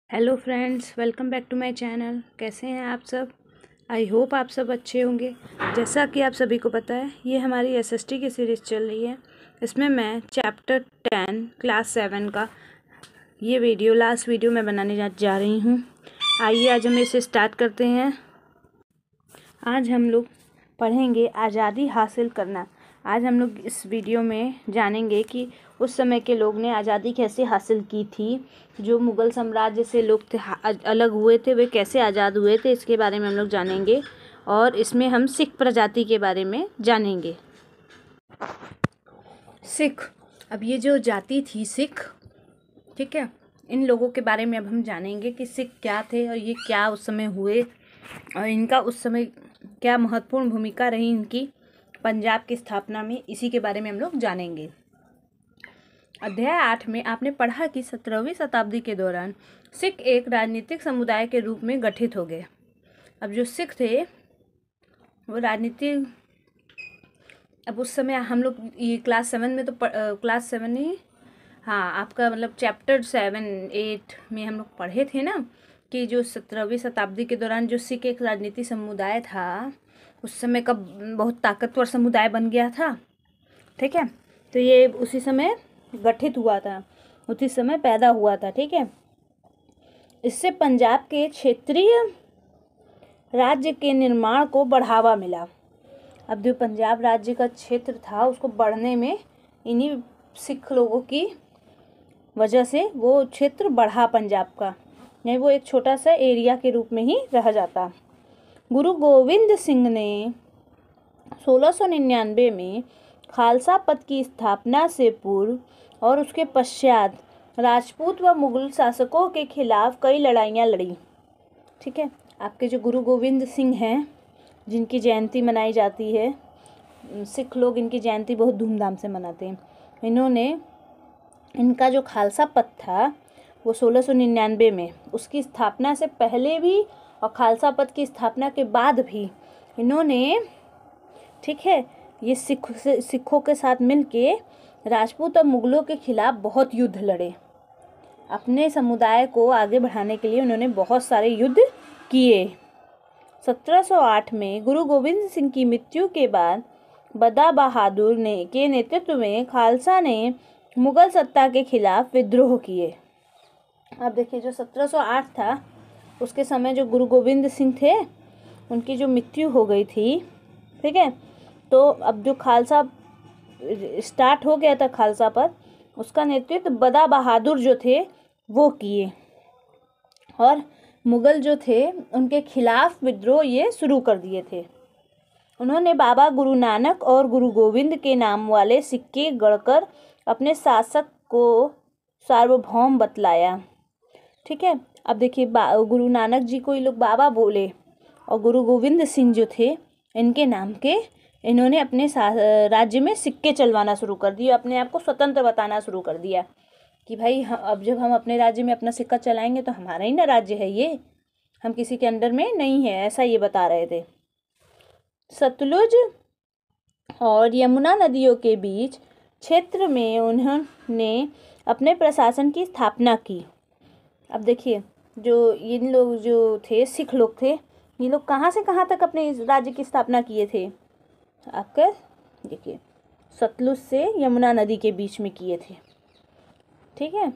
Hello friends, welcome back to my channel. कैसे हैं आप सब? आई होप आप सब अच्छे होंगे। जैसा कि आप सभी को पता है, ये हमारी एसएसटी की सीरीज़ चल रही है। इसमें मैं चैप्टर 10 क्लास 7 का ये लास्ट वीडियो मैं बनाने जा रही हूँ। आइए आज हम इसे स्टार्ट करते हैं। आज हम लोग पढ़ेंगे आज़ादी हासिल करना। आज हम लोग इस वीडियो में जानेंगे कि उस समय के लोग ने आज़ादी कैसे हासिल की थी। जो मुग़ल साम्राज्य से लोग थे अलग हुए थे, वे कैसे आज़ाद हुए थे, इसके बारे में हम लोग जानेंगे। और इसमें हम सिख प्रजाति के बारे में जानेंगे। सिख, अब ये जो जाति थी सिख, ठीक है, इन लोगों के बारे में अब हम जानेंगे कि सिख क्या थे और ये क्या उस समय हुए और इनका उस समय क्या महत्वपूर्ण भूमिका रही इनकी पंजाब की स्थापना में। इसी के बारे में हम लोग जानेंगे। अध्याय 8 में आपने पढ़ा कि 17वीं शताब्दी के दौरान सिख एक राजनीतिक समुदाय के रूप में गठित हो गए। अब जो सिख थे वो राजनीतिक, अब उस समय हम लोग ये क्लास 7 में तो क्लास 7 ही, हाँ, आपका मतलब चैप्टर 7-8 में हम लोग पढ़े थे ना कि जो 17वीं शताब्दी के दौरान जो सिख एक राजनीतिक समुदाय था, उस समय का बहुत ताकतवर समुदाय बन गया था। ठीक है, तो ये उसी समय गठित हुआ था, उसी समय पैदा हुआ था। ठीक है, इससे पंजाब के क्षेत्रीय राज्य के निर्माण को बढ़ावा मिला। अब जो पंजाब राज्य का क्षेत्र था उसको बढ़ने में इन्हीं सिख लोगों की वजह से वो क्षेत्र बढ़ा पंजाब का, नहीं वो एक छोटा सा एरिया के रूप में ही रह जाता। गुरु गोविंद सिंह ने 1699 में खालसा पंथ की स्थापना से पूर्व और उसके पश्चात राजपूत व मुगल शासकों के खिलाफ कई लड़ाइयाँ लड़ी। ठीक है, आपके जो गुरु गोविंद सिंह हैं, जिनकी जयंती मनाई जाती है, सिख लोग इनकी जयंती बहुत धूमधाम से मनाते हैं। इनका जो खालसा पंथ था वो 1699 में, उसकी स्थापना से पहले भी और खालसा पंथ की स्थापना के बाद भी इन्होंने, ठीक है, ये सिखों के साथ मिलके राजपूत और मुगलों के खिलाफ बहुत युद्ध लड़े। अपने समुदाय को आगे बढ़ाने के लिए उन्होंने बहुत सारे युद्ध किए। 1708 में गुरु गोविंद सिंह की मृत्यु के बाद बदा बहादुर के नेतृत्व में खालसा ने मुगल सत्ता के खिलाफ विद्रोह किए। अब देखिए, जो 1708 था उसके समय जो गुरु गोविंद सिंह थे उनकी जो मृत्यु हो गई थी, ठीक है, तो अब जो खालसा स्टार्ट हो गया था खालसा पर, उसका नेतृत्व बदा बहादुर जो थे वो किए और मुगल जो थे उनके खिलाफ विद्रोह ये शुरू कर दिए थे। उन्होंने बाबा गुरु नानक और गुरु गोविंद के नाम वाले सिक्के गढ़कर अपने शासक को सार्वभौम बतलाया। ठीक है, अब देखिए, गुरु नानक जी को ये लोग बाबा बोले और गुरु गोविंद सिंह जो थे इनके नाम के इन्होंने अपने राज्य में सिक्के चलवाना शुरू कर दिए, अपने आप को स्वतंत्र बताना शुरू कर दिया कि भाई अब जब हम अपने राज्य में अपना सिक्का चलाएंगे तो हमारा ही ना राज्य है, ये हम किसी के अंडर में नहीं है, ऐसा ये बता रहे थे। सतलुज और यमुना नदियों के बीच क्षेत्र में उन्होंने अपने प्रशासन की स्थापना की। अब देखिए, जो इन लोग जो थे सिख लोग थे, ये लोग कहाँ से कहाँ तक अपने राज्य की स्थापना किए थे, आपका देखिए, सतलुज से यमुना नदी के बीच में किए थे। ठीक है,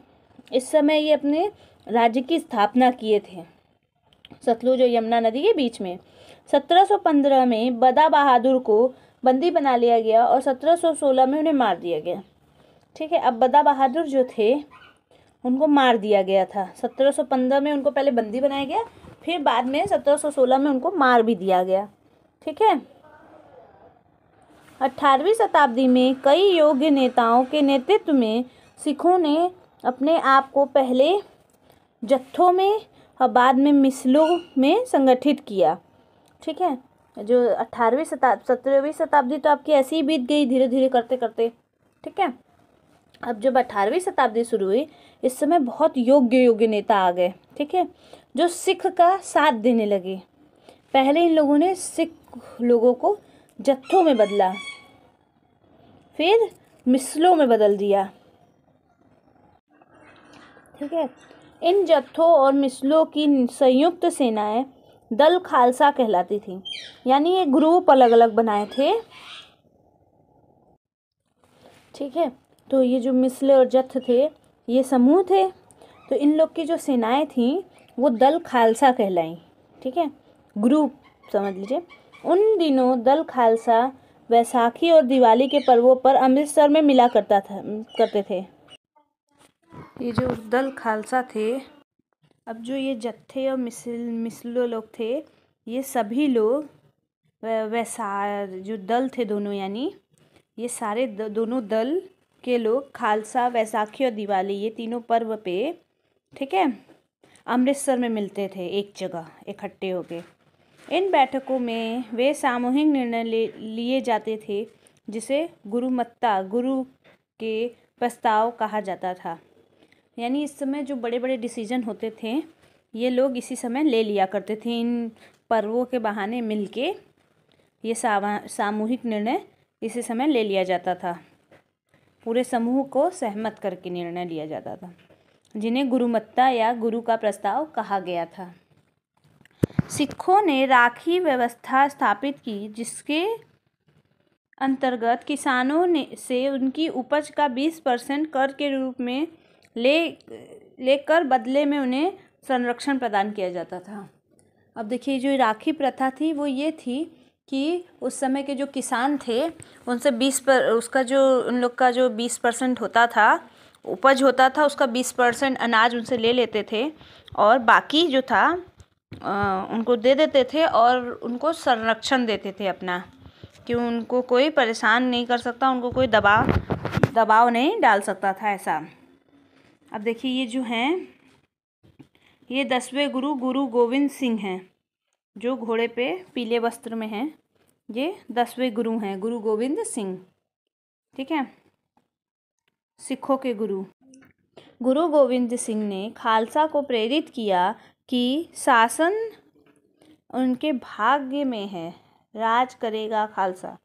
इस समय ये अपने राज्य की स्थापना किए थे सतलुज और यमुना नदी के बीच में। 1715 में बदा बहादुर को बंदी बना लिया गया और 1716 में उन्हें मार दिया गया। ठीक है, अब बदा बहादुर जो थे उनको मार दिया गया था। 1715 में उनको पहले बंदी बनाया गया, फिर बाद में 1716 में उनको मार भी दिया गया। ठीक है, 18वीं शताब्दी में कई योग्य नेताओं के नेतृत्व में सिखों ने अपने आप को पहले जत्थों में और बाद में मिसलों में संगठित किया। ठीक है, जो 17वीं शताब्दी तो आपकी ऐसी ही बीत गई धीरे धीरे करते करते। ठीक है, अब जब 18वीं शताब्दी शुरू हुई, इस समय बहुत योग्य नेता आ गए। ठीक है, जो सिख का साथ देने लगे। पहले इन लोगों ने सिख लोगों को जत्थों में बदला, फिर मिसलों में बदल दिया। ठीक है, इन जत्थों और मिसलों की संयुक्त सेनाएं दल खालसा कहलाती थी। यानी ये ग्रुप अलग अलग बनाए थे। ठीक है, तो ये जो मिसले और जत्थ थे ये समूह थे। तो इन लोग की जो सेनाएं थी वो दल खालसा कहलाई। ठीक है, ग्रुप समझ लीजिए। उन दिनों दल खालसा वैसाखी और दिवाली के पर्वों पर अमृतसर में मिला करते थे। ये जो दल खालसा थे, अब जो ये जत्थे और मिसलो लोग थे, ये सभी लोग जो दल थे दोनों, यानी ये सारे दोनों दल के लोग खालसा, वैसाखी और दिवाली, ये तीनों पर्व पे, ठीक है, अमृतसर में मिलते थे एक जगह इकट्ठे होके। इन बैठकों में वे सामूहिक निर्णय लिए जाते थे जिसे गुरुमत्ता, गुरु के प्रस्ताव कहा जाता था। यानी इस समय जो बड़े बड़े डिसीजन होते थे ये लोग इसी समय ले लिया करते थे। इन पर्वों के बहाने मिलके ये सामूहिक निर्णय इसी समय ले लिया जाता था। पूरे समूह को सहमत करके निर्णय लिया जाता था, जिन्हें गुरुमत्ता या गुरु का प्रस्ताव कहा गया था। सिखों ने राखी व्यवस्था स्थापित की, जिसके अंतर्गत किसानों ने से उनकी उपज का 20% कर के रूप में लेकर बदले में उन्हें संरक्षण प्रदान किया जाता था। अब देखिए, जो राखी प्रथा थी वो ये थी कि उस समय के जो किसान थे उनसे उसका जो उन लोग का जो 20% होता था, उपज होता था, उसका 20% अनाज उनसे ले लेते थे और बाकी जो था उनको दे देते थे और उनको संरक्षण देते थे अपना, कि उनको कोई परेशान नहीं कर सकता, उनको कोई दबाव नहीं डाल सकता था, ऐसा। अब देखिए, ये जो हैं ये 10वें गुरु गुरु गोविंद सिंह हैं, जो घोड़े पे पीले वस्त्र में हैं। ये 10वें गुरु हैं, गुरु गोविंद सिंह। ठीक है, सिखों के गुरु गुरु गोविंद सिंह ने खालसा को प्रेरित किया कि शासन उनके भाग्य में है, राज करेगा खालसा।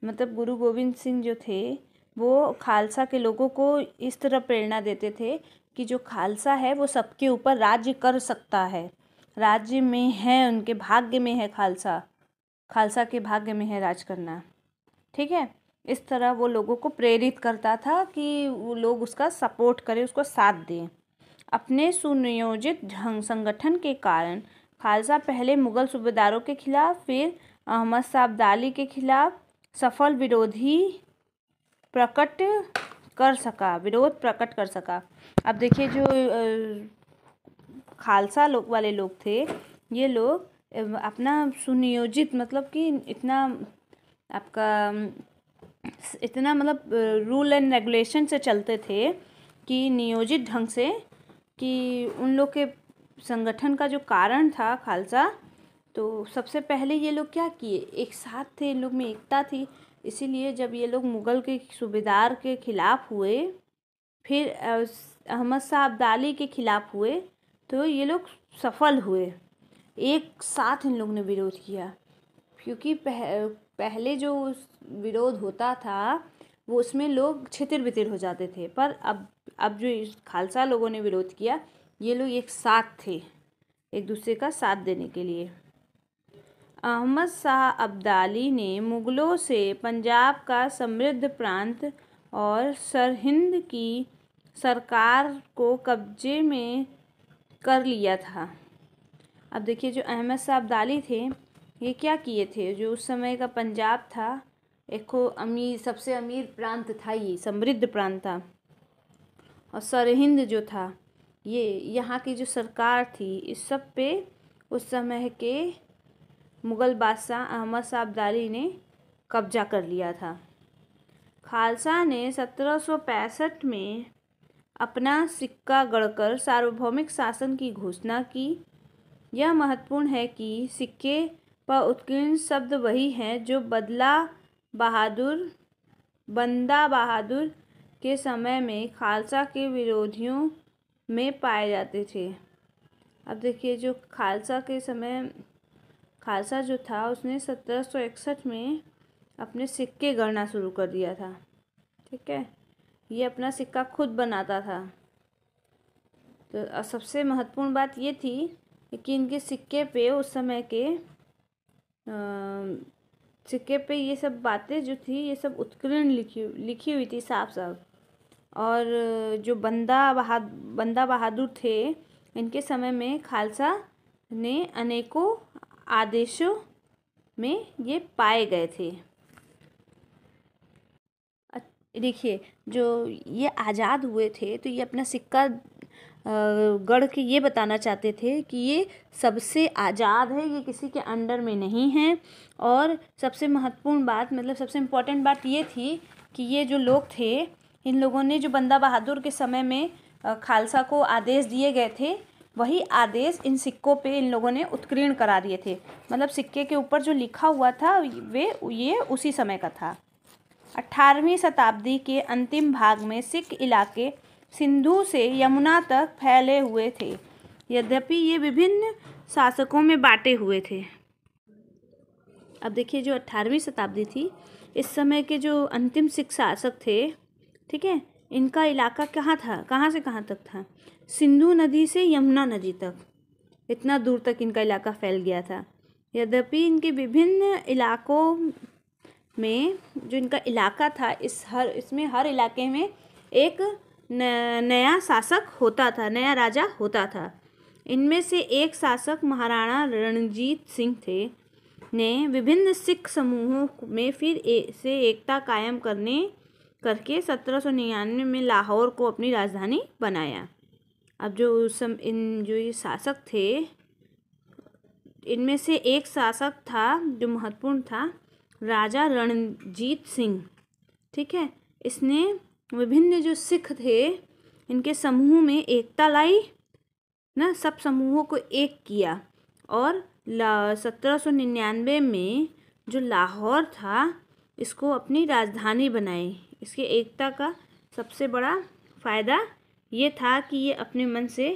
मतलब गुरु गोविंद सिंह जो थे वो खालसा के लोगों को इस तरह प्रेरणा देते थे कि जो खालसा है वो सबके ऊपर राज्य कर सकता है, राज्य में है, उनके भाग्य में है, खालसा के भाग्य में है राज करना। ठीक है, इस तरह वो लोगों को प्रेरित करता था कि वो लोग उसका सपोर्ट करें, उसको साथ दें। अपने सुनियोजित संगठन के कारण खालसा पहले मुगल सूबेदारों के खिलाफ, फिर अहमद शाह अब्दाली के खिलाफ सफल विरोध प्रकट कर सका। अब देखिए, जो खालसा लोग वाले लोग थे, ये लोग अपना सुनियोजित, मतलब कि इतना मतलब रूल एंड रेगुलेशन से चलते थे कि नियोजित ढंग से, कि उन लोग के संगठन का जो कारण था खालसा, तो सबसे पहले ये लोग क्या किए, एक साथ थे, इन लोग में एकता थी। इसीलिए जब ये लोग मुग़ल के सूबेदार के खिलाफ हुए, फिर अहमद शाह अब्दाली के खिलाफ हुए, तो ये लोग सफल हुए। एक साथ इन लोग ने विरोध किया, क्योंकि पहले जो विरोध होता था वो उसमें लोग छितिर-बितिर हो जाते थे, पर अब जो खालसा लोगों ने विरोध किया, ये लोग एक साथ थे, एक दूसरे का साथ देने के लिए। अहमद शाह अब्दाली ने मुग़लों से पंजाब का समृद्ध प्रांत और सरहिंद की सरकार को कब्जे में कर लिया था। अब देखिए, जो अहमद शाह अब्दाली थे ये क्या किए थे, जो उस समय का पंजाब था, एक सबसे अमीर प्रांत था, ये समृद्ध प्रांत था, और सरहिंद जो था, ये यहाँ की जो सरकार थी, इस सब पे उस समय के मुग़ल बादशाह अहमद शाह अब्दाली ने कब्जा कर लिया था। खालसा ने 1765 में अपना सिक्का गढ़कर सार्वभौमिक शासन की घोषणा की। यह महत्वपूर्ण है कि सिक्के पर उत्कीर्ण शब्द वही हैं जो बंदा बहादुर के समय में खालसा के विरोधियों में पाए जाते थे। अब देखिए, जो खालसा जो था उसने 1761 में अपने सिक्के गढ़ना शुरू कर दिया था। ठीक है, ये अपना सिक्का खुद बनाता था। तो सबसे महत्वपूर्ण बात ये थी कि इनके सिक्के पे उस समय के सिक्के पे ये सब बातें जो थी ये सब उत्कीर्ण लिखी हुई थी साफ साफ। और जो बंदा बहादुर थे, इनके समय में खालसा ने अनेकों आदेशों में ये पाए गए थे। देखिए, जो ये आज़ाद हुए थे तो ये अपना सिक्का गढ़ के ये बताना चाहते थे कि ये सबसे आज़ाद है, ये किसी के अंडर में नहीं है। और सबसे महत्वपूर्ण बात, मतलब सबसे इम्पोर्टेंट बात ये थी कि ये जो लोग थे, इन लोगों ने जो बंदा बहादुर के समय में खालसा को आदेश दिए गए थे, वही आदेश इन सिक्कों पे इन लोगों ने उत्कीर्ण करा दिए थे। मतलब सिक्के के ऊपर जो लिखा हुआ था ये उसी समय का था। 18वीं शताब्दी के अंतिम भाग में सिख इलाके सिंधु से यमुना तक फैले हुए थे, यद्यपि ये विभिन्न शासकों में बांटे हुए थे। अब देखिए, जो 18वीं शताब्दी थी, इस समय के जो अंतिम सिख शासक थे, ठीक है, इनका इलाका कहाँ से कहाँ तक था? सिंधु नदी से यमुना नदी तक, इतना दूर तक इनका इलाका फैल गया था। यद्यपि इनके विभिन्न इलाकों में जो इनका इलाका था, इसमें हर इलाके में एक नया शासक होता था, नया राजा होता था। इनमें से एक शासक महाराणा रणजीत सिंह थे, ने विभिन्न सिख समूहों में फिर से एकता कायम करके 1799 में लाहौर को अपनी राजधानी बनाया। अब जो ये शासक थे, इनमें से एक शासक था जो महत्वपूर्ण था, राजा रणजीत सिंह, ठीक है। इसने विभिन्न जो सिख थे, इनके समूह में एकता लाई ना, सब समूहों को एक किया। और 1799 में जो लाहौर था, इसको अपनी राजधानी बनाई। इसके एकता का सबसे बड़ा फ़ायदा ये था कि ये अपने मन से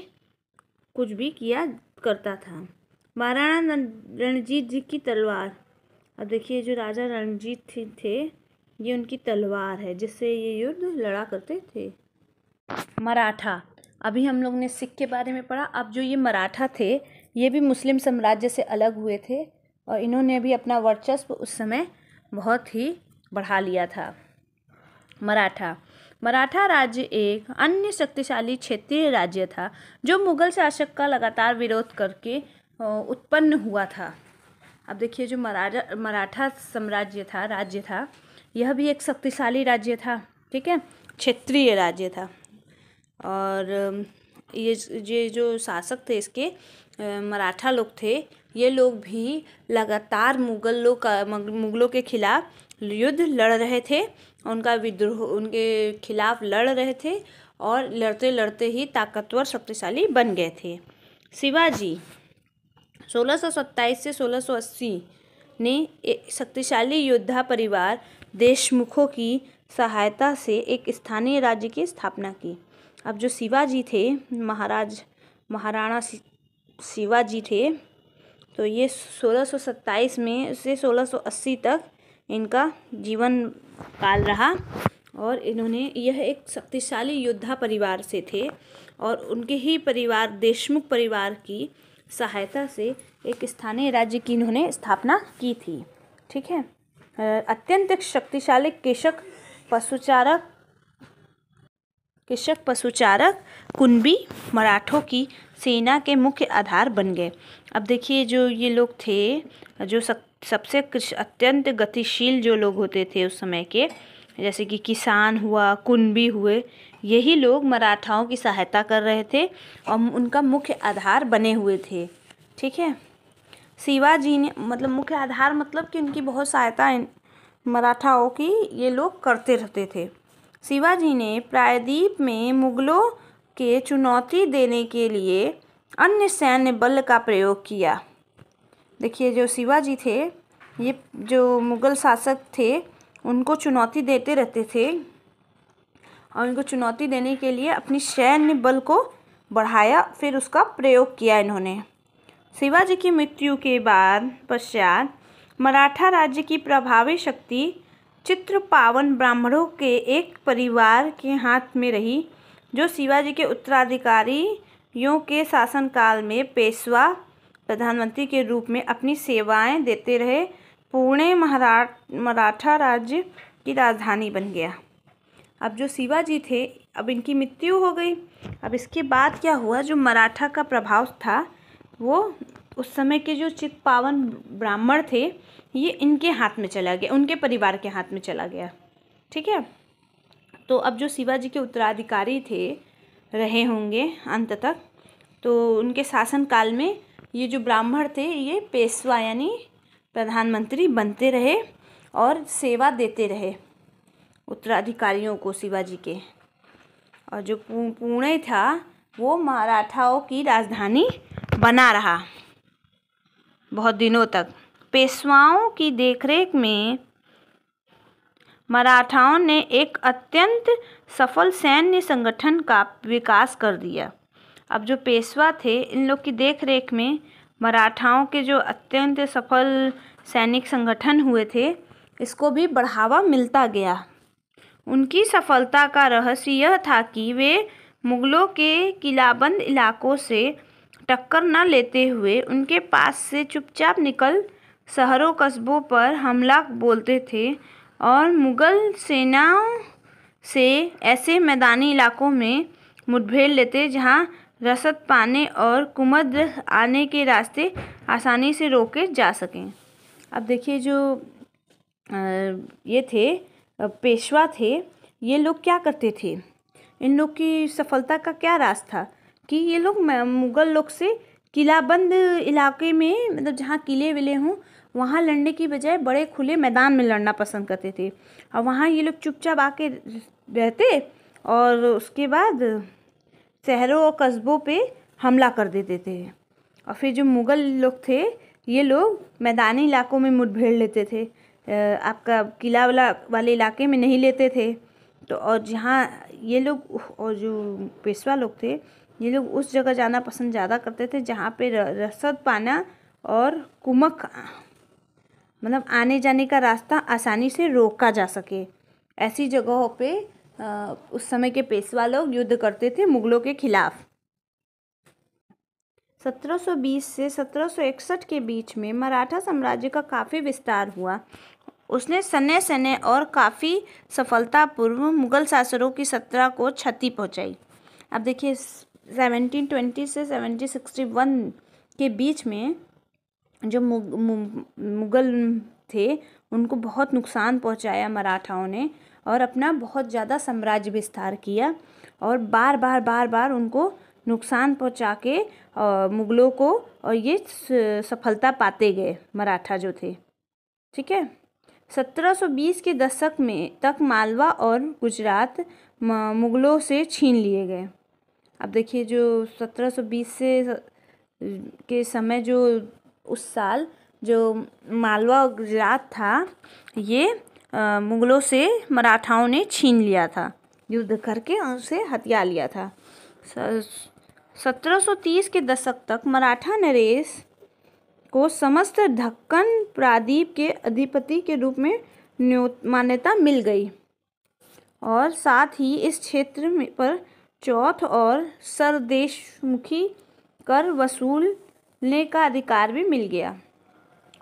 कुछ भी किया करता था। महाराणा रणजीत जी की तलवार। अब देखिए, जो राजा रणजीत थे, ये उनकी तलवार है जिससे ये युद्ध लड़ा करते थे। मराठा। अभी हम लोग ने सिख के बारे में पढ़ा। अब जो ये मराठा थे, ये भी मुस्लिम साम्राज्य से अलग हुए थे और इन्होंने भी अपना वर्चस्व उस समय बहुत ही बढ़ा लिया था। मराठा राज्य एक अन्य शक्तिशाली क्षेत्रीय राज्य था जो मुगल शासक का लगातार विरोध करके उत्पन्न हुआ था। अब देखिए, जो मराठा साम्राज्य था, राज्य था, यह भी एक शक्तिशाली राज्य था, ठीक है, क्षेत्रीय राज्य था। और ये जो शासक थे इसके, मराठा लोग थे, ये लोग भी लगातार मुगलों के खिलाफ युद्ध लड़ रहे थे, उनका विद्रोह उनके खिलाफ लड़ रहे थे और लड़ते लड़ते ही ताकतवर शक्तिशाली बन गए थे। शिवाजी 1627 से 1680 ने एक शक्तिशाली योद्धा परिवार देशमुखों की सहायता से एक स्थानीय राज्य की स्थापना की। अब जो शिवाजी थे, महाराणा शिवाजी थे, तो ये 1627 में से 1680 तक इनका जीवन काल रहा और यह एक शक्तिशाली योद्धा परिवार से थे और उनके ही परिवार, देशमुख परिवार की सहायता से एक स्थानीय राज्य की इन्होंने स्थापना की थी, ठीक है। अत्यंत शक्तिशाली कृषक पशुचारक कुनबी मराठों की सेना के मुख्य आधार बन गए। अब देखिए, जो ये लोग थे, जो सबसे अत्यंत गतिशील जो लोग होते थे उस समय के, जैसे कि किसान हुआ, कुनबी हुए, यही लोग मराठाओं की सहायता कर रहे थे और उनका मुख्य आधार बने हुए थे, ठीक है। शिवाजी ने मुख्य आधार मतलब कि उनकी बहुत सहायता मराठाओं की ये लोग करते रहते थे। शिवाजी ने प्रायद्वीप में मुगलों के चुनौती देने के लिए अन्य सैन्य बल का प्रयोग किया। देखिए, जो शिवाजी थे, ये जो मुगल शासक थे, उनको चुनौती देते रहते थे और उनको चुनौती देने के लिए अपनी सैन्य बल को बढ़ाया, फिर उसका प्रयोग किया इन्होंने। शिवाजी की मृत्यु के पश्चात मराठा राज्य की प्रभावी शक्ति चित्रपावन ब्राह्मणों के एक परिवार के हाथ में रही, जो शिवाजी के उत्तराधिकारी यों के शासनकाल में पेशवा प्रधानमंत्री के रूप में अपनी सेवाएं देते रहे। पुणे मराठा राज्य की राजधानी बन गया। अब जो शिवाजी थे, अब इनकी मृत्यु हो गई। अब इसके बाद क्या हुआ, जो मराठा का प्रभाव था वो उस समय के जो चित्पावन ब्राह्मण थे ये इनके हाथ में चला गया, उनके परिवार के हाथ में चला गया। ठीक है, तो अब जो शिवाजी के उत्तराधिकारी थे रहे होंगे अंत तक, तो उनके शासनकाल में ये जो ब्राह्मण थे ये पेशवा यानी प्रधानमंत्री बनते रहे और सेवा देते रहे उत्तराधिकारियों को शिवाजी के। और जो पुणे था वो मराठाओं की राजधानी बना रहा बहुत दिनों तक। पेशवाओं की देखरेख में मराठाओं ने एक अत्यंत सफल सैन्य संगठन का विकास कर दिया। अब जो पेशवा थे इन लोग की देखरेख में मराठाओं के जो अत्यंत सफल सैनिक संगठन हुए थे इसको भी बढ़ावा मिलता गया। उनकी सफलता का रहस्य यह था कि वे मुगलों के किलाबंद इलाकों से टक्कर न लेते हुए उनके पास से चुपचाप निकल शहरों कस्बों पर हमला बोलते थे और मुगल सेनाओं से ऐसे मैदानी इलाकों में मुठभेड़ लेते जहां रसद पाने और कुमद आने के रास्ते आसानी से रोके जा सकें। अब देखिए जो ये थे पेशवा थे, ये लोग क्या करते थे, इन लोग की सफलता का क्या राज था कि ये लोग मुगल लोग से किलाबंद इलाके में, मतलब जहाँ किले विले हों वहाँ लड़ने की बजाय बड़े खुले मैदान में लड़ना पसंद करते थे। और वहाँ ये लोग चुपचाप आके रहते और उसके बाद शहरों और कस्बों पे हमला कर देते थे। और फिर जो मुगल लोग थे ये लोग मैदानी इलाकों में मुठभेड़ लेते थे, आपका किला वाले इलाके में नहीं लेते थे। तो और जहाँ ये लोग और जो पेशवा लोग थे ये लोग उस जगह जाना पसंद ज़्यादा करते थे जहाँ पे रसद पाना और कुमक, मतलब आने जाने का रास्ता आसानी से रोका जा सके। ऐसी जगहों पे उस समय के पेशवा लोग युद्ध करते थे मुगलों के खिलाफ। 1720 से 1761 के बीच में मराठा साम्राज्य का काफ़ी विस्तार हुआ। उसने सने और काफ़ी सफलतापूर्व मुगल शासकों की सत्ता को क्षति पहुंचाई। अब देखिए 1720 से 1761 के बीच में जो मुगल थे उनको बहुत नुकसान पहुंचाया मराठाओं ने और अपना बहुत ज़्यादा साम्राज्य विस्तार किया और बार बार उनको नुकसान पहुंचा के मुगलों को, और ये सफलता पाते गए मराठा जो थे। ठीक है, 1720 के दशक में तक मालवा और गुजरात मुगलों से छीन लिए गए। अब देखिए जो 1720 से के समय जो उस साल जो मालवा और गुजरात था ये मुगलों से मराठाओं ने छीन लिया था, युद्ध करके उनसे हथिया लिया था। 1730 के दशक तक मराठा नरेश को समस्त दक्कन प्रादीप के अधिपति के रूप में मान्यता मिल गई और साथ ही इस क्षेत्र पर चौथ और सरदेशमुखी कर वसूलने का अधिकार भी मिल गया।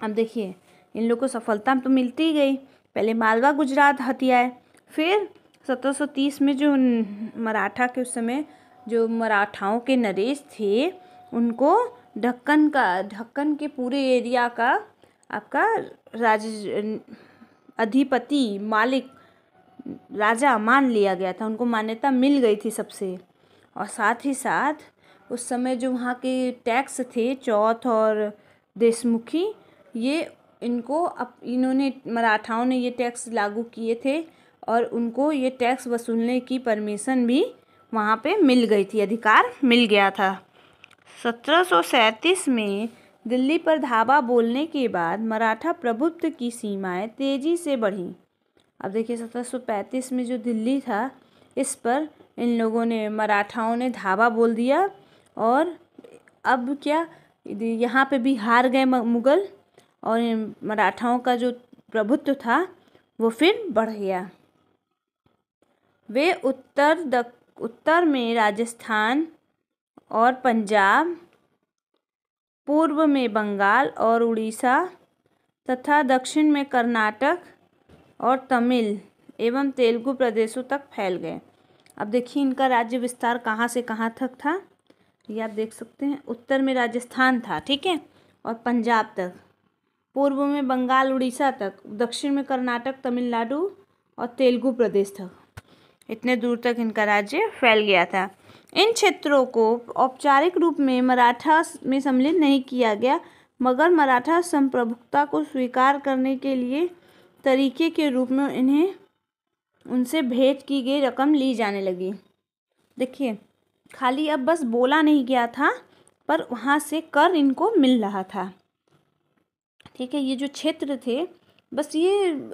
अब देखिए इन लोगों को सफलता तो मिलती गई, पहले मालवा गुजरात हथियाए, फिर 1730 में जो मराठा के उस समय जो मराठाओं के नरेश थे उनको ढक्कन के पूरे एरिया का आपका अधिपति मालिक राजा मान लिया गया था, उनको मान्यता मिल गई थी सबसे। और साथ ही साथ उस समय जो वहाँ के टैक्स थे चौथ और देशमुखी, ये इन्होंने मराठाओं ने ये टैक्स लागू किए थे और उनको ये टैक्स वसूलने की परमिशन भी वहाँ पे मिल गई थी, अधिकार मिल गया था। 1737 में दिल्ली पर धावा बोलने के बाद मराठा प्रभुत्व की सीमाएं तेजी से बढ़ीं। अब देखिए 1735 में जो दिल्ली था इस पर इन लोगों ने मराठाओं ने धावा बोल दिया और अब क्या यहाँ पे भी हार गए मुगल और मराठाओं का जो प्रभुत्व था वो फिर बढ़ गया। वे उत्तर में राजस्थान और पंजाब, पूर्व में बंगाल और उड़ीसा तथा दक्षिण में कर्नाटक और तमिल एवं तेलुगु प्रदेशों तक फैल गए। अब देखिए इनका राज्य विस्तार कहाँ से कहाँ तक था, ये आप देख सकते हैं। उत्तर में राजस्थान था, ठीक है, और पंजाब तक, पूर्व में बंगाल उड़ीसा तक, दक्षिण में कर्नाटक तमिलनाडु और तेलुगु प्रदेश तक, इतने दूर तक इनका राज्य फैल गया था। इन क्षेत्रों को औपचारिक रूप में मराठा में सम्मिलित नहीं किया गया, मगर मराठा संप्रभुता को स्वीकार करने के लिए तरीके के रूप में इन्हें उनसे भेंट की गई रकम ली जाने लगी। देखिए खाली अब बस बोला नहीं गया था, पर वहाँ से कर इनको मिल रहा था, ठीक है। ये जो क्षेत्र थे बस ये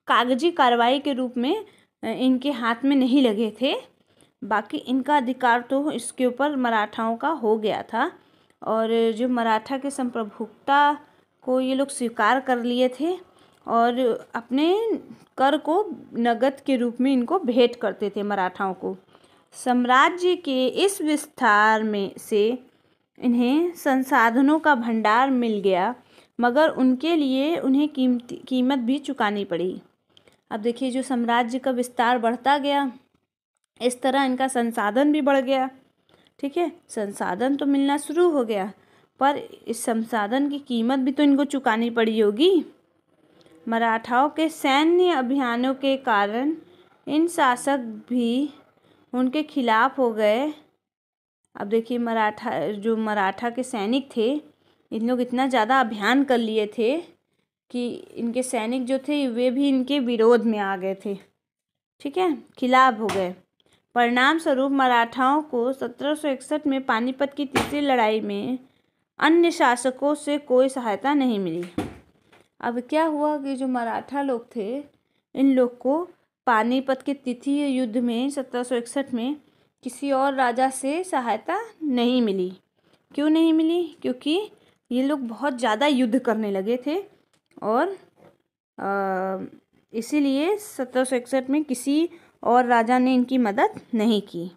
कागजी कार्रवाई के रूप में इनके हाथ में नहीं लगे थे, बाकी इनका अधिकार तो इसके ऊपर मराठाओं का हो गया था। और जो मराठा के संप्रभुता को ये लोग स्वीकार कर लिए थे और अपने कर को नगद के रूप में इनको भेंट करते थे मराठाओं को। साम्राज्य के इस विस्तार में से इन्हें संसाधनों का भंडार मिल गया, मगर उनके लिए उन्हें कीमत भी चुकानी पड़ी। अब देखिए जो साम्राज्य का विस्तार बढ़ता गया, इस तरह इनका संसाधन भी बढ़ गया, ठीक है। संसाधन तो मिलना शुरू हो गया, पर इस संसाधन की कीमत भी तो इनको चुकानी पड़ी होगी। मराठाओं के सैन्य अभियानों के कारण इन शासक भी उनके खिलाफ हो गए। अब देखिए मराठा के सैनिक थे, इन लोग इतना ज़्यादा अभियान कर लिए थे कि इनके सैनिक जो थे वे भी इनके विरोध में आ गए थे, ठीक है, खिलाफ हो गए। परिणाम स्वरूप मराठाओं को 1761 में पानीपत की तीसरी लड़ाई में अन्य शासकों से कोई सहायता नहीं मिली। अब क्या हुआ कि जो मराठा लोग थे, इन लोग को पानीपत के तृतीय युद्ध में 1761 में किसी और राजा से सहायता नहीं मिली। क्यों नहीं मिली? क्योंकि ये लोग बहुत ज़्यादा युद्ध करने लगे थे और इसीलिए 1761 में किसी और राजा ने इनकी मदद नहीं की।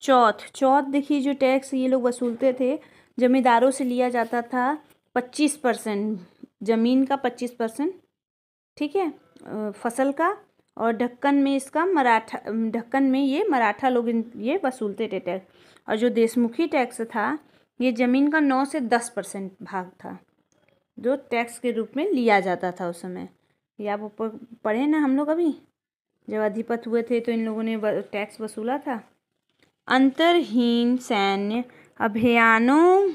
चौथ देखिए जो टैक्स ये लोग वसूलते थे, जमींदारों से लिया जाता था 25%, ज़मीन का 25%, ठीक है, फसल का, और ढक्कन में ये मराठा लोग ये वसूलते थे टैक्स। और जो देशमुखी टैक्स था ये ज़मीन का 9 से 10% भाग था जो टैक्स के रूप में लिया जाता था उस समय। ये आप ऊपर पढ़े ना हम लोग अभी, जब अधिपत हुए थे तो इन लोगों ने टैक्स वसूला था। अंतरहीन सैन्य अभियानों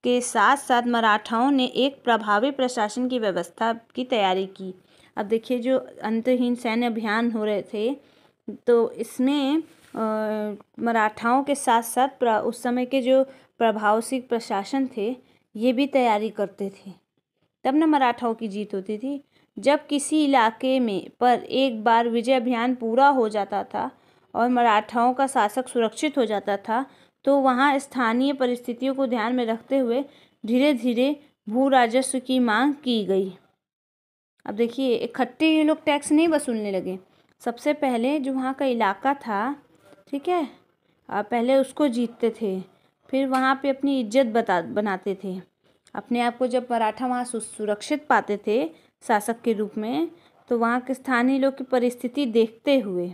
के साथ साथ मराठाओं ने एक प्रभावी प्रशासन की व्यवस्था की तैयारी की। अब देखिए जो अंतरहीन सैन्य अभियान हो रहे थे तो इसमें मराठाओं के साथ साथ उस समय के जो प्रभावशील प्रशासन थे ये भी तैयारी करते थे, तब न मराठाओं की जीत होती थी। जब किसी इलाके में पर एक बार विजय अभियान पूरा हो जाता था और मराठाओं का शासक सुरक्षित हो जाता था तो वहाँ स्थानीय परिस्थितियों को ध्यान में रखते हुए धीरे धीरे भू राजस्व की मांग की गई। अब देखिए इकट्ठे ये लोग टैक्स नहीं वसूलने लगे। सबसे पहले जो वहाँ का इलाका था, ठीक है, पहले उसको जीतते थे, फिर वहाँ पे अपनी इज्जत बनाते थे अपने आप को। जब मराठा वहाँ सुरक्षित पाते थे शासक के रूप में तो वहाँ के स्थानीय लोग की परिस्थिति देखते हुए,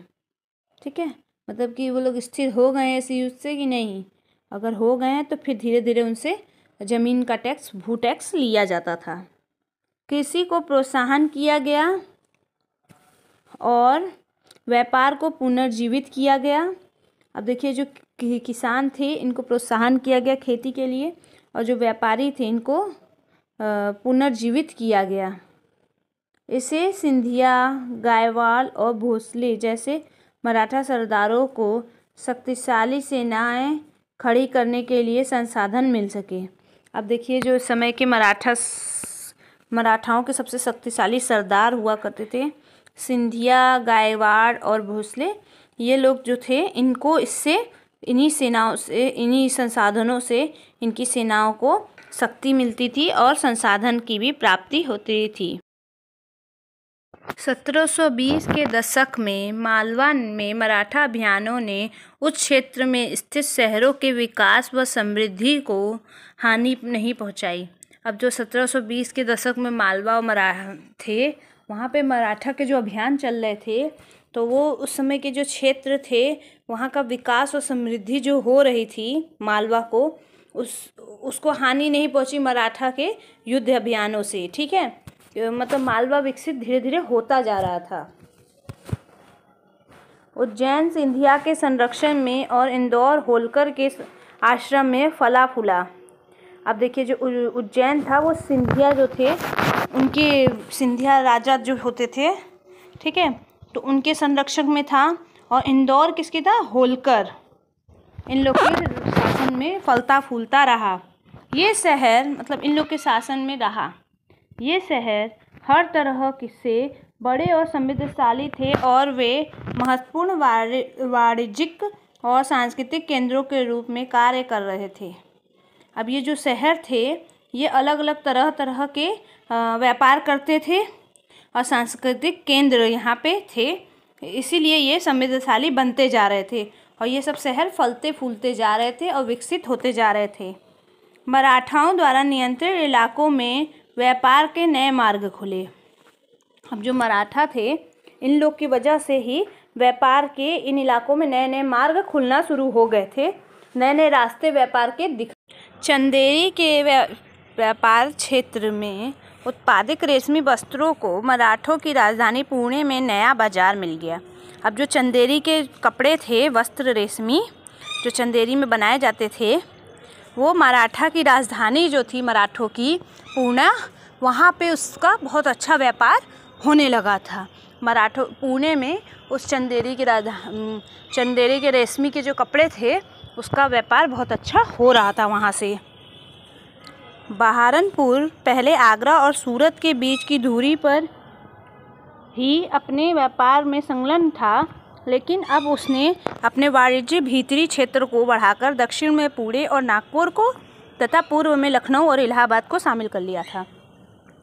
ठीक है, मतलब कि वो लोग स्थिर हो गए इस युद्ध से कि नहीं, अगर हो गए हैं तो फिर धीरे धीरे उनसे ज़मीन का टैक्स, भू टैक्स लिया जाता था। कृषि को प्रोत्साहन किया गया और व्यापार को पुनर्जीवित किया गया। अब देखिए जो किसान थे इनको प्रोत्साहन किया गया खेती के लिए, और जो व्यापारी थे इनको पुनर्जीवित किया गया। इसे सिंधिया, गायवाल और भोसले जैसे मराठा सरदारों को शक्तिशाली सेनाएं खड़ी करने के लिए संसाधन मिल सके। अब देखिए जो समय के मराठाओं के सबसे शक्तिशाली सरदार हुआ करते थे सिंधिया, गायवाड़ और भोसले, ये लोग जो थे इनको इन्हीं सेनाओं से, इन्हीं संसाधनों से इनकी सेनाओं को शक्ति मिलती थी और संसाधन की भी प्राप्ति होती थी। 1720 के दशक में मालवा में मराठा अभियानों ने उस क्षेत्र में स्थित शहरों के विकास व समृद्धि को हानि नहीं पहुंचाई। अब जो 1720 के दशक में मालवा और मराठा थे, वहाँ पे मराठा के जो अभियान चल रहे थे, तो वो उस समय के जो क्षेत्र थे वहाँ का विकास और समृद्धि जो हो रही थी मालवा को, उसको हानि नहीं पहुंची मराठा के युद्ध अभियानों से। ठीक है, मतलब मालवा विकसित धीरे धीरे होता जा रहा था। उज्जैन सिंधिया के संरक्षण में और इंदौर होलकर के आश्रम में फला फूला। अब देखिए, जो उज्जैन था वो सिंधिया जो थे, उनके सिंधिया राजा जो होते थे, ठीक है, तो उनके संरक्षण में था। और इंदौर किसकी था? होलकर। इन लोग के शासन में फलता फूलता रहा। ये शहर मतलब इन लोग के शासन में रहा। ये शहर हर तरह से बड़े और समृद्धशाली थे और वे महत्वपूर्ण वाणिज्यिक और सांस्कृतिक केंद्रों के रूप में कार्य कर रहे थे। अब ये जो शहर थे, ये अलग अलग तरह तरह के व्यापार करते थे और सांस्कृतिक केंद्र यहाँ पे थे, इसीलिए ये समृद्धशाली बनते जा रहे थे और ये सब शहर फलते फूलते जा रहे थे और विकसित होते जा रहे थे। मराठाओं द्वारा नियंत्रित इलाकों में व्यापार के नए मार्ग खुले। अब जो मराठा थे, इन लोग की वजह से ही व्यापार के इन इलाकों में नए नए मार्ग खुलना शुरू हो गए थे, नए नए रास्ते व्यापार के चंदेरी के व्यापार क्षेत्र में उत्पादित रेशमी वस्त्रों को मराठों की राजधानी पुणे में नया बाजार मिल गया। अब जो चंदेरी के कपड़े थे, वस्त्र रेशमी जो चंदेरी में बनाए जाते थे, वो मराठा की राजधानी जो थी मराठों की पुणे, वहाँ पे उसका बहुत अच्छा व्यापार होने लगा था। मराठों पुणे में उस चंदेरी के रेशमी के जो कपड़े थे, उसका व्यापार बहुत अच्छा हो रहा था वहाँ से। बहारनपुर पहले आगरा और सूरत के बीच की दूरी पर ही अपने व्यापार में संलग्न था, लेकिन अब उसने अपने वाणिज्य भीतरी क्षेत्र को बढ़ाकर दक्षिण में पुणे और नागपुर को तथा पूर्व में लखनऊ और इलाहाबाद को शामिल कर लिया था।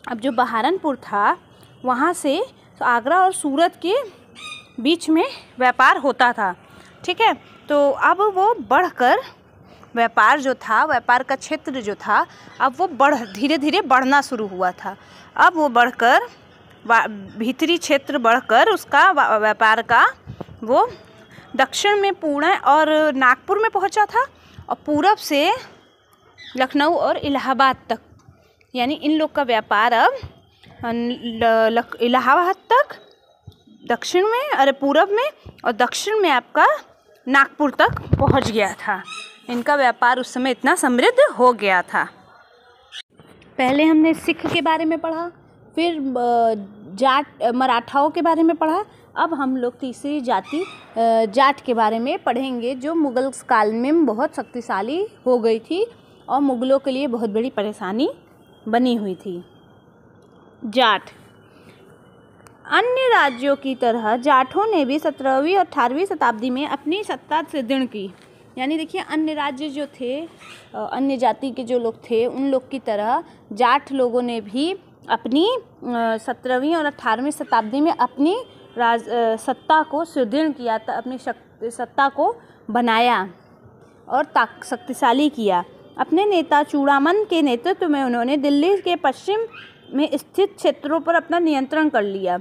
अब जो बहारनपुर था, वहाँ से आगरा और सूरत के बीच में व्यापार होता था। ठीक है, तो अब वो बढ़कर व्यापार जो था, व्यापार का क्षेत्र जो था, अब वो धीरे धीरे बढ़ना शुरू हुआ था। अब वो बढ़कर भीतरी क्षेत्र बढ़कर उसका व्यापार का वो दक्षिण में पुणे और नागपुर में पहुंचा था और पूरब से लखनऊ और इलाहाबाद तक, यानी इन लोग का व्यापार अब इलाहाबाद तक दक्षिण में, अरे पूरब में, और दक्षिण में आपका नागपुर तक पहुंच गया था। इनका व्यापार उस समय इतना समृद्ध हो गया था। पहले हमने सिख के बारे में पढ़ा, फिर मराठाओं के बारे में पढ़ा। अब हम लोग तीसरी जाति जाट के बारे में पढ़ेंगे, जो मुगल काल में बहुत शक्तिशाली हो गई थी और मुगलों के लिए बहुत बड़ी परेशानी बनी हुई थी। जाट। अन्य राज्यों की तरह जाटों ने भी 17वीं और 18वीं शताब्दी में अपनी सत्ता सुदृढ़ की। यानी देखिए, अन्य राज्य जो थे, अन्य जाति के जो लोग थे, उन लोग की तरह जाट लोगों ने भी अपनी 17वीं और 18वीं शताब्दी में अपनी सत्ता को सुदृढ़ किया, अपनी सत्ता को बनाया और शक्तिशाली किया। अपने नेता चूड़ामन के नेतृत्व में उन्होंने दिल्ली के पश्चिम में स्थित क्षेत्रों पर अपना नियंत्रण कर लिया।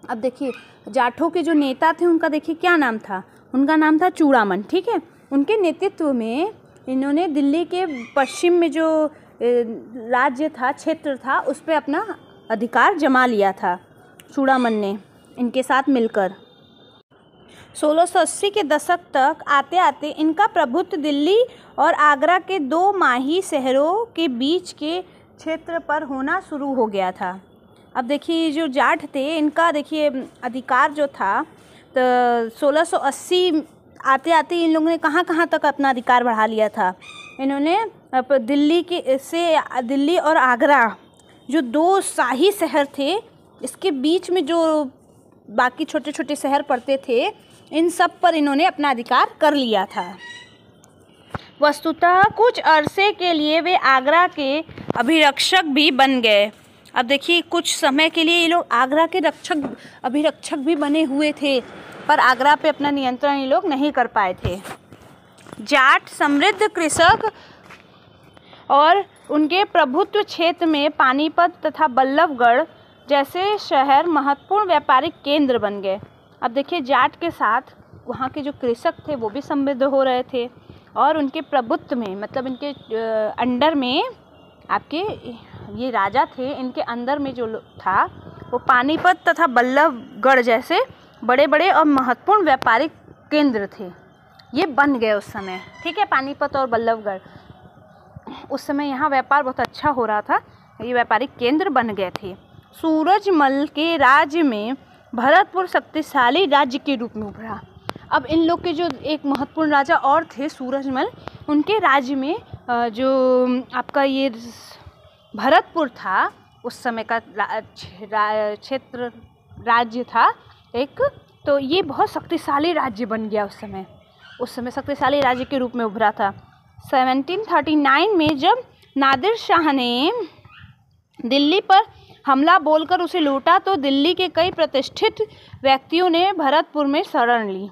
अब देखिए, जाटों के जो नेता थे, उनका देखिए क्या नाम था, उनका नाम था चूड़ामन। ठीक है, उनके नेतृत्व में इन्होंने दिल्ली के पश्चिम में जो राज्य था, क्षेत्र था, उस पर अपना अधिकार जमा लिया था चूड़ामन ने इनके साथ मिलकर। 1680 के दशक तक आते आते इनका प्रभुत्व दिल्ली और आगरा के दो माही शहरों के बीच के क्षेत्र पर होना शुरू हो गया था। अब देखिए, जो जाट थे, इनका देखिए अधिकार जो था, तो 1680 आते आते इन लोगों ने कहाँ कहाँ तक अपना अधिकार बढ़ा लिया था। इन्होंने दिल्ली और आगरा जो दो शाही शहर थे, इसके बीच में जो बाकी छोटे छोटे शहर पड़ते थे, इन सब पर इन्होंने अपना अधिकार कर लिया था। वस्तुतः कुछ अरसे के लिए वे आगरा के अभिरक्षक भी बन गए अब देखिए कुछ समय के लिए ये लोग आगरा के अभिरक्षक भी बने हुए थे, पर आगरा पे अपना नियंत्रण ये लोग नहीं कर पाए थे। जाट समृद्ध कृषक और उनके प्रभुत्व क्षेत्र में पानीपत तथा बल्लभगढ़ जैसे शहर महत्वपूर्ण व्यापारिक केंद्र बन गए। अब देखिए जाट के साथ वहाँ के जो कृषक थे वो भी समृद्ध हो रहे थे, और उनके प्रभुत्व में मतलब इनके अंडर में आपके ये राजा थे, इनके अंदर में जो था वो पानीपत तथा बल्लभगढ़ जैसे बड़े बड़े और महत्वपूर्ण व्यापारिक केंद्र थे, ये बन गए उस समय। ठीक है, पानीपत और बल्लभगढ़ उस समय यहाँ व्यापार बहुत अच्छा हो रहा था, ये व्यापारिक केंद्र बन गए थे। सूरजमल के राज्य में भरतपुर शक्तिशाली राज्य के रूप में उभरा। अब इन लोग के जो एक महत्वपूर्ण राजा और थे सूरजमल, उनके राज्य में जो आपका ये भरतपुर था उस समय का क्षेत्र राज्य था एक, तो ये बहुत शक्तिशाली राज्य बन गया उस समय शक्तिशाली राज्य के रूप में उभरा था। 1739 में जब नादिर शाह ने दिल्ली पर हमला बोलकर उसे लूटा तो दिल्ली के कई प्रतिष्ठित व्यक्तियों ने भरतपुर में शरण ली।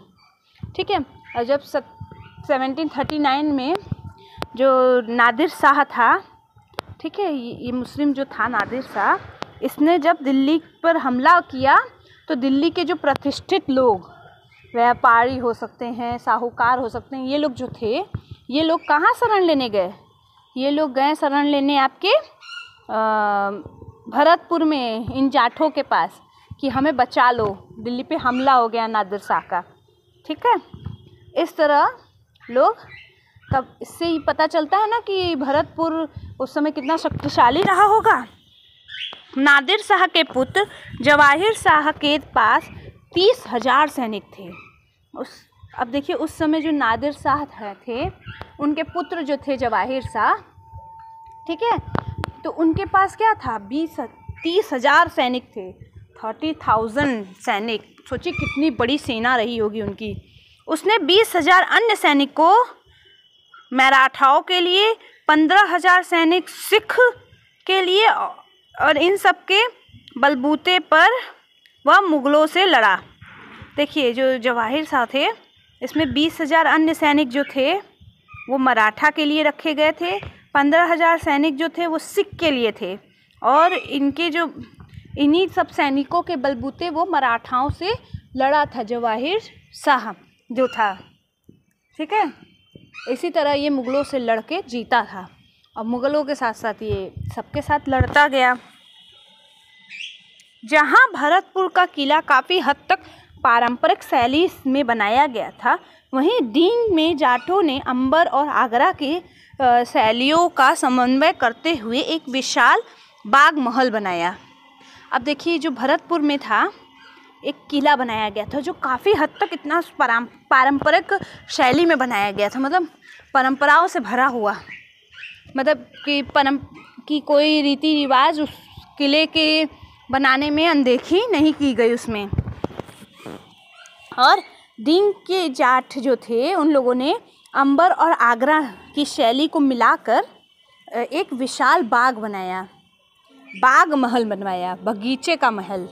ठीक है, और जब 1739 में जो नादिर शाह था, ठीक है, ये मुस्लिम जो था नादिर शाह, इसने जब दिल्ली पर हमला किया तो दिल्ली के जो प्रतिष्ठित लोग, व्यापारी हो सकते हैं, साहूकार हो सकते हैं, ये लोग जो थे, ये लोग कहाँ शरण लेने गए? ये लोग गए शरण लेने आपके भरतपुर में, इन जाठों के पास, कि हमें बचा लो, दिल्ली पे हमला हो गया नादिर शाह का। ठीक है, इस तरह लोग, तब इससे ही पता चलता है ना कि भरतपुर उस समय कितना शक्तिशाली रहा होगा। नादिर शाह के पुत्र जवाहिर शाह के पास 30,000 सैनिक थे। अब देखिए उस समय जो नादिर शाह थे, उनके पुत्र जो थे जवाहिर शाह, ठीक है, तो उनके पास क्या था? 30,000 सैनिक थे, 30,000 सैनिक। सोचिए कितनी बड़ी सेना रही होगी उनकी। उसने 20,000 अन्य सैनिकों मराठाओं के लिए, 15,000 सैनिक सिख के लिए, और इन सब के बलबूते पर वह मुग़लों से लड़ा। देखिए जो जवाहिर शाह थे, इसमें 20,000 अन्य सैनिक जो थे वो मराठा के लिए रखे गए थे, 15,000 सैनिक जो थे वो सिख के लिए थे, और इन्हीं सब सैनिकों के बलबूते वो मराठाओं से लड़ा था जवाहिर शाह जो था। ठीक है, इसी तरह ये मुग़लों से लड़ के जीता था, और मुग़लों के साथ साथ ये सबके साथ लड़ता गया। जहाँ भरतपुर का किला काफ़ी हद तक पारंपरिक शैली में बनाया गया था, वहीं दीन में जाटों ने अंबर और आगरा के शैलियों का समन्वय करते हुए एक विशाल बाग महल बनाया। अब देखिए जो भरतपुर में था, एक किला बनाया गया था जो काफ़ी हद तक इतना पारंपरिक शैली में बनाया गया था, मतलब परंपराओं से भरा हुआ, मतलब कि कोई रीति रिवाज उस किले के बनाने में अनदेखी नहीं की गई उसमें। और दीन के जाट जो थे, उन लोगों ने अंबर और आगरा की शैली को मिलाकर एक विशाल बाग बनाया, बाग महल बनवाया, बगीचे का महल,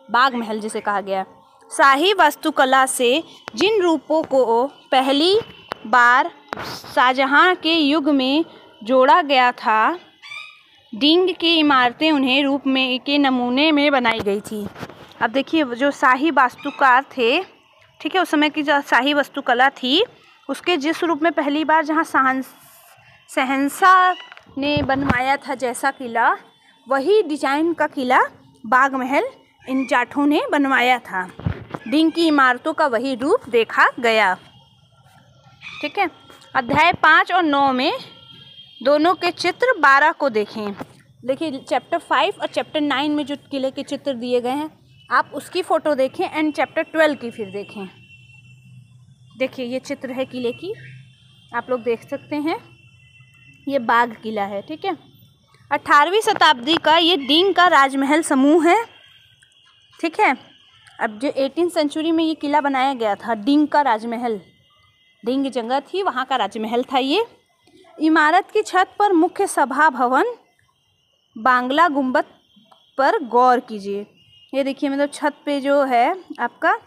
बाग महल जिसे कहा गया। शाही वास्तुकला से जिन रूपों को पहली बार शाहजहां के युग में जोड़ा गया था, डींग की इमारतें उन्हें रूप में के नमूने में बनाई गई थी। अब देखिए जो शाही वास्तुकार थे, ठीक है, उस समय की जो शाही वास्तुकला थी, उसके जिस रूप में पहली बार जहाँ शहंशाह ने बनवाया था जैसा किला, वही डिजाइन का किला बाग महल इन जाठों ने बनवाया था। डींग की इमारतों का वही रूप देखा गया। ठीक है, अध्याय 5 और 9 में दोनों के चित्र 12 को देखें। देखिए चैप्टर 5 और चैप्टर 9 में जो किले के चित्र दिए गए हैं, आप उसकी फ़ोटो देखें, एंड चैप्टर 12 की फिर देखें। देखिए ये चित्र है किले की, आप लोग देख सकते हैं, ये बाग किला है। ठीक है, 18वीं शताब्दी का ये डींग का राजमहल समूह है। ठीक है, अब जो 18th सेंचुरी में ये किला बनाया गया था, डींग का राजमहल, डींग जगह थी, वहाँ का राजमहल था ये। इमारत की छत पर मुख्य सभा भवन, बांग्ला गुंबद पर गौर कीजिए। ये देखिए मतलब छत पे जो है आपका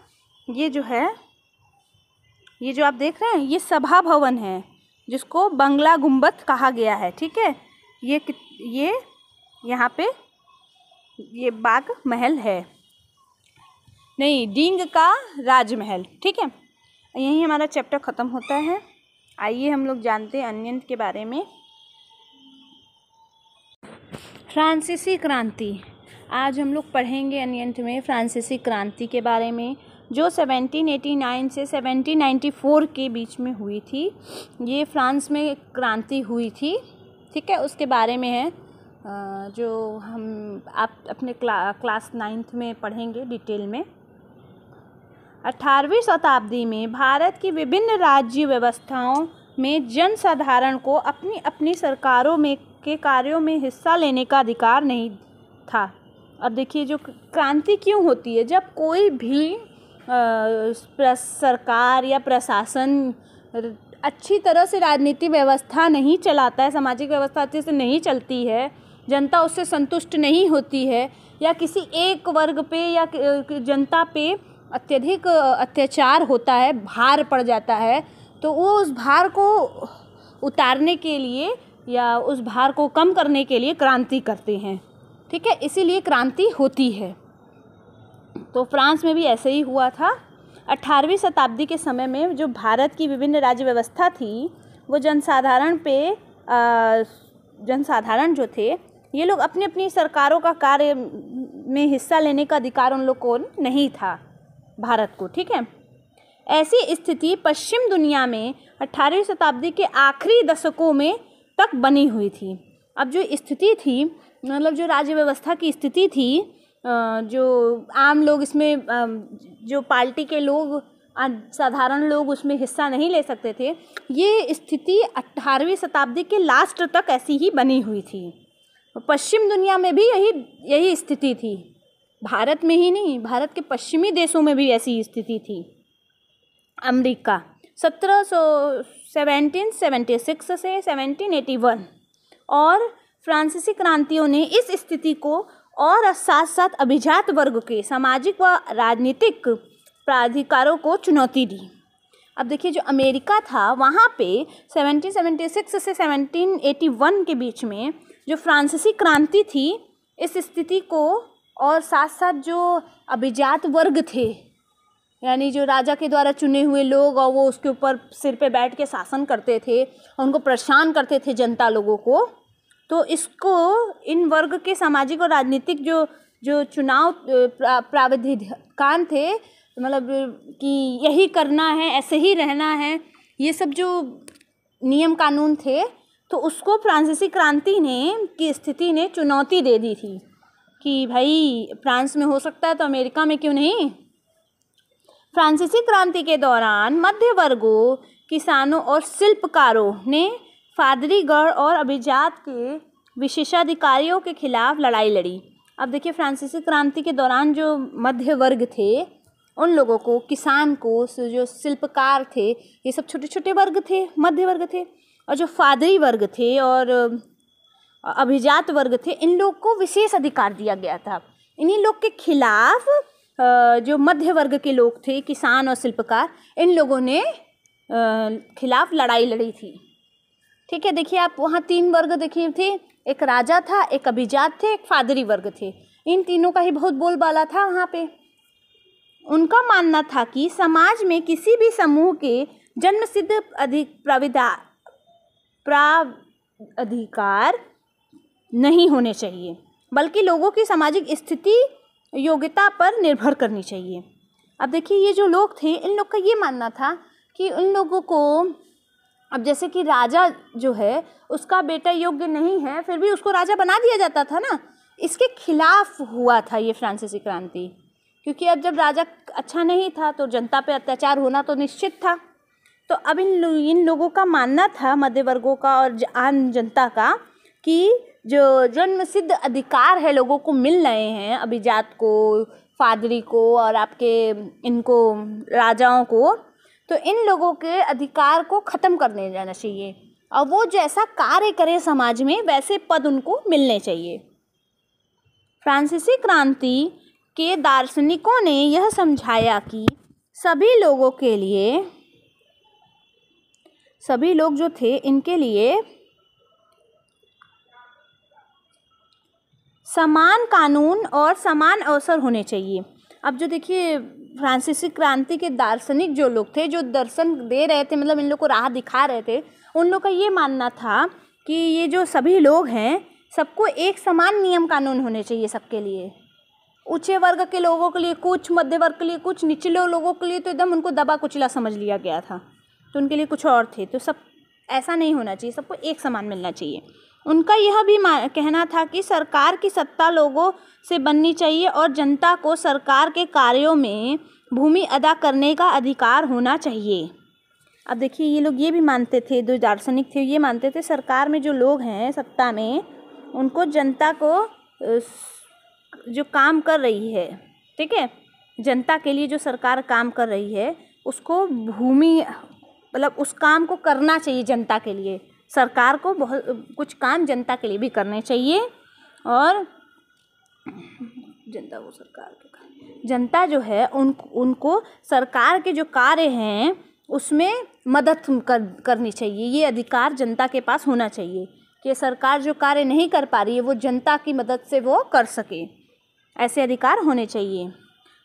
ये जो आप देख रहे हैं ये सभा भवन है, जिसको बंगला गुंबद कहा गया है। ठीक है, ये यहाँ पे ये बाग महल है, नहीं डींग का राजमहल। ठीक है, यहीं हमारा चैप्टर ख़त्म होता है। आइए हम लोग जानते हैं अन्यंत के बारे में। फ्रांसीसी क्रांति, आज हम लोग पढ़ेंगे अन्यंत में फ्रांसीसी क्रांति के बारे में, जो 1789 से 1794 के बीच में हुई थी। ये फ्रांस में क्रांति हुई थी। ठीक है, उसके बारे में है जो आप अपने क्लास 9th में पढ़ेंगे डिटेल में। 18वीं शताब्दी में भारत की विभिन्न राज्य व्यवस्थाओं में जनसाधारण को अपनी अपनी सरकारों में के कार्यों में हिस्सा लेने का अधिकार नहीं था। अब देखिए जो क्रांति क्यों होती है, जब कोई भी सरकार या प्रशासन अच्छी तरह से राजनीतिक व्यवस्था नहीं चलाता है, सामाजिक व्यवस्था अच्छे से नहीं चलती है, जनता उससे संतुष्ट नहीं होती है, या किसी एक वर्ग पे या जनता पे अत्यधिक अत्याचार होता है, भार पड़ जाता है, तो वो उस भार को उतारने के लिए या उस भार को कम करने के लिए क्रांति करते हैं। ठीक है, इसीलिए क्रांति होती है। तो फ्रांस में भी ऐसे ही हुआ था। 18वीं शताब्दी के समय में जो भारत की विभिन्न राज्य व्यवस्था थी, वो जनसाधारण जो थे, ये लोग अपनी अपनी सरकारों का कार्य में हिस्सा लेने का अधिकार उन लोग को नहीं था, भारत को। ठीक है, ऐसी स्थिति पश्चिम दुनिया में 18वीं शताब्दी के आखिरी दशकों में तक बनी हुई थी। अब जो स्थिति थी, मतलब जो राज्य व्यवस्था की स्थिति थी, जो आम लोग इसमें, जो पार्टी के लोग, साधारण लोग उसमें हिस्सा नहीं ले सकते थे, ये स्थिति 18वीं शताब्दी के लास्ट तक ऐसी ही बनी हुई थी। पश्चिम दुनिया में भी यही स्थिति थी, भारत में ही नहीं, भारत के पश्चिमी देशों में भी ऐसी स्थिति थी। अमेरिका 1776 से 1781 और फ्रांसीसी क्रांतियों ने इस स्थिति को और साथ साथ अभिजात वर्ग के सामाजिक व राजनीतिक प्राधिकारों को चुनौती दी। अब देखिए जो अमेरिका था, वहाँ पे 1776 से 1781 के बीच में जो फ्रांसीसी क्रांति थी, इस स्थिति को और साथ साथ जो अभिजात वर्ग थे, यानी जो राजा के द्वारा चुने हुए लोग, और वो उसके ऊपर सिर पे बैठ के शासन करते थे, उनको परेशान करते थे जनता लोगों को, तो इसको इन वर्ग के सामाजिक और राजनीतिक जो चुनाव प्रावधान थे, मतलब कि यही करना है, ऐसे ही रहना है, ये सब जो नियम कानून थे, तो उसको फ्रांसीसी क्रांति की स्थिति ने चुनौती दे दी थी कि भाई फ्रांस में हो सकता है तो अमेरिका में क्यों नहीं। फ्रांसीसी क्रांति के दौरान मध्य वर्गों, किसानों और शिल्पकारों ने पादरीगण और अभिजात के विशेषाधिकारियों के खिलाफ लड़ाई लड़ी। अब देखिए फ्रांसीसी क्रांति के दौरान जो मध्य वर्ग थे, उन लोगों को, किसान को, जो शिल्पकार थे, ये सब छोटे छोटे वर्ग थे, मध्य वर्ग थे, और जो पादरी वर्ग थे और अभिजात वर्ग थे, इन लोग को विशेष अधिकार दिया गया था। इन्हीं लोग के खिलाफ जो मध्य वर्ग के लोग थे, किसान और शिल्पकार, इन लोगों ने खिलाफ लड़ाई लड़ी थी। ठीक है, देखिए आप वहाँ 3 वर्ग देखिए थे, एक राजा था, एक अभिजात थे, एक पादरी वर्ग थे। इन तीनों का ही बहुत बोलबाला था वहाँ पे। उनका मानना था कि समाज में किसी भी समूह के जन्मसिद्ध प्राधिकार नहीं होने चाहिए, बल्कि लोगों की सामाजिक स्थिति, योग्यता पर निर्भर करनी चाहिए। अब देखिए ये जो लोग थे, इन लोग का ये मानना था कि उन लोगों को, अब जैसे कि राजा जो है उसका बेटा योग्य नहीं है, फिर भी उसको राजा बना दिया जाता था ना, इसके खिलाफ हुआ था ये फ्रांसीसी क्रांति। क्योंकि अब जब राजा अच्छा नहीं था तो जनता पे अत्याचार होना तो निश्चित था। तो अब इन लोगों का मानना था, मध्य वर्गों का और आम जनता का, कि जो जन्मसिद्ध अधिकार है लोगों को मिल रहे हैं, अभिजात को, पादरी को और आपके इनको राजाओं को, तो इन लोगों के अधिकार को ख़त्म करने जाना चाहिए और वो जैसा कार्य करे समाज में, वैसे पद उनको मिलने चाहिए। फ्रांसीसी क्रांति के दार्शनिकों ने यह समझाया कि सभी लोग जो थे इनके लिए समान कानून और समान अवसर होने चाहिए। अब जो देखिए फ्रांसीसी क्रांति के दार्शनिक जो लोग थे, जो दर्शन दे रहे थे, मतलब इन लोग को राह दिखा रहे थे, उन लोग का ये मानना था कि ये जो सभी लोग हैं सबको एक समान नियम कानून होने चाहिए सबके लिए। ऊंचे वर्ग के लोगों के लिए कुछ, मध्य वर्ग के लिए कुछ, निचले लोगों के लिए तो एकदम उनको दबा कुचला समझ लिया गया था, तो उनके लिए कुछ और थे। तो सब ऐसा नहीं होना चाहिए, सबको एक समान मिलना चाहिए। उनका यह भी कहना था कि सरकार की सत्ता लोगों से बननी चाहिए और जनता को सरकार के कार्यों में भूमि अदा करने का अधिकार होना चाहिए। अब देखिए ये लोग ये भी मानते थे, जो दार्शनिक थे ये मानते थे सरकार में जो लोग हैं सत्ता में, उनको जनता को जो काम कर रही है, ठीक है, जनता के लिए जो सरकार काम कर रही है उसको भूमि, मतलब उस काम को करना चाहिए जनता के लिए। सरकार को बहुत कुछ काम जनता के लिए भी करने चाहिए और जनता जो है उनको सरकार के जो कार्य हैं उसमें मदद करनी चाहिए। ये अधिकार जनता के पास होना चाहिए कि सरकार जो कार्य नहीं कर पा रही है वो जनता की मदद से वो कर सके, ऐसे अधिकार होने चाहिए।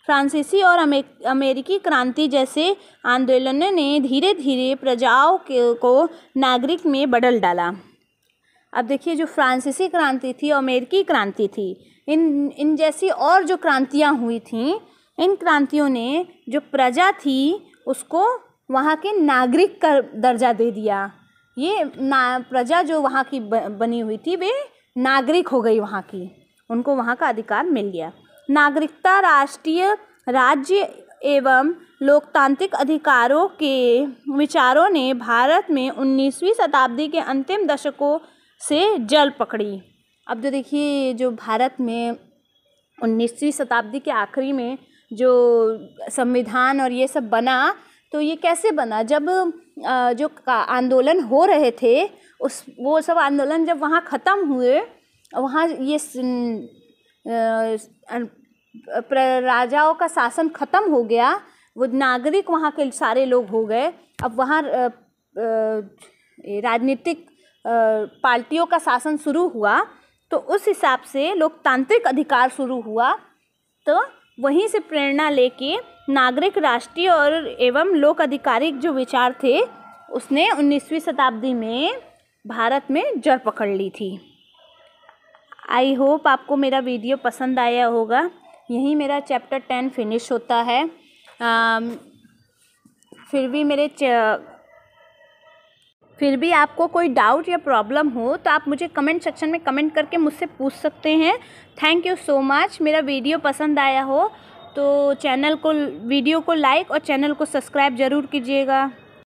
फ्रांसीसी और अमेरिकी क्रांति जैसे आंदोलनों ने धीरे धीरे प्रजाओं को नागरिक में बदल डाला। अब देखिए जो फ्रांसीसी क्रांति थी, अमेरिकी क्रांति थी, इन जैसी और जो क्रांतियाँ हुई थीं, इन क्रांतियों ने जो प्रजा थी उसको वहाँ के नागरिक का दर्जा दे दिया। ये प्रजा जो वहाँ की बनी हुई थी वे नागरिक हो गई वहाँ की, उनको वहाँ का अधिकार मिल गया। नागरिकता राष्ट्रीय राज्य एवं लोकतांत्रिक अधिकारों के विचारों ने भारत में 19वीं शताब्दी के अंतिम दशकों से जड़ पकड़ी। अब जो देखिए जो भारत में 19वीं शताब्दी के आखिरी में जो संविधान और ये सब बना, तो ये कैसे बना, जब जो आंदोलन हो रहे थे वो सब आंदोलन जब वहाँ ख़त्म हुए, वहाँ ये राजाओं का शासन ख़त्म हो गया, वो नागरिक वहाँ के सारे लोग हो गए। अब वहाँ राजनीतिक पार्टियों का शासन शुरू हुआ, तो उस हिसाब से लोकतांत्रिक अधिकार शुरू हुआ। तो वहीं से प्रेरणा लेके नागरिक राष्ट्रीय और एवं लोक आधिकारिक जो विचार थे उसने 19वीं शताब्दी में भारत में जड़ पकड़ ली थी। आई होप आपको मेरा वीडियो पसंद आया होगा। यहीं मेरा चैप्टर 10 फिनिश होता है। फिर भी आपको कोई डाउट या प्रॉब्लम हो तो आप मुझे कमेंट सेक्शन में कमेंट करके मुझसे पूछ सकते हैं। Thank you so much. मेरा वीडियो पसंद आया हो तो वीडियो को लाइक और चैनल को सब्सक्राइब ज़रूर कीजिएगा।